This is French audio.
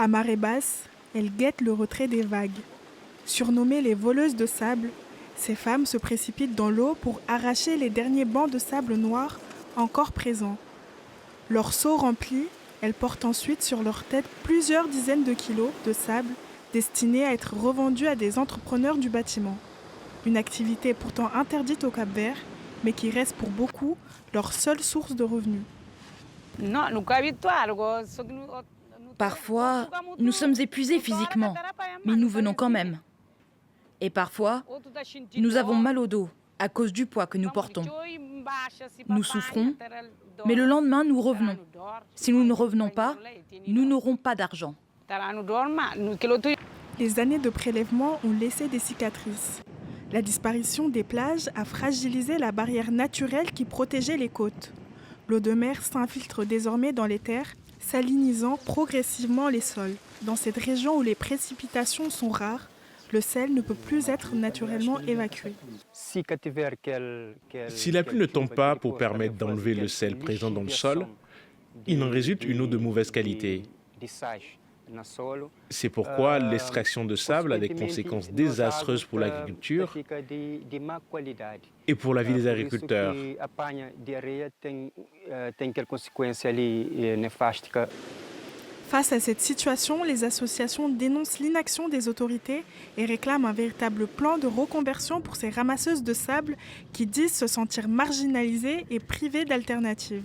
À marée basse, elles guettent le retrait des vagues. Surnommées les voleuses de sable, ces femmes se précipitent dans l'eau pour arracher les derniers bancs de sable noir encore présents. Leurs seaux remplis, elles portent ensuite sur leur tête plusieurs dizaines de kilos de sable destinés à être revendus à des entrepreneurs du bâtiment. Une activité pourtant interdite au Cap-Vert, mais qui reste pour beaucoup leur seule source de revenus. Parfois, nous sommes épuisés physiquement, mais nous venons quand même. Et parfois, nous avons mal au dos à cause du poids que nous portons. Nous souffrons, mais le lendemain, nous revenons. Si nous ne revenons pas, nous n'aurons pas d'argent. Les années de prélèvement ont laissé des cicatrices. La disparition des plages a fragilisé la barrière naturelle qui protégeait les côtes. L'eau de mer s'infiltre désormais dans les terres, salinisant progressivement les sols. Dans cette région où les précipitations sont rares, le sel ne peut plus être naturellement évacué. Si la pluie ne tombe pas pour permettre d'enlever le sel présent dans le sol, il en résulte une eau de mauvaise qualité. C'est pourquoi l'extraction de sable a des conséquences désastreuses pour l'agriculture et pour la vie des agriculteurs. Face à cette situation, les associations dénoncent l'inaction des autorités et réclament un véritable plan de reconversion pour ces ramasseuses de sable qui disent se sentir marginalisées et privées d'alternatives.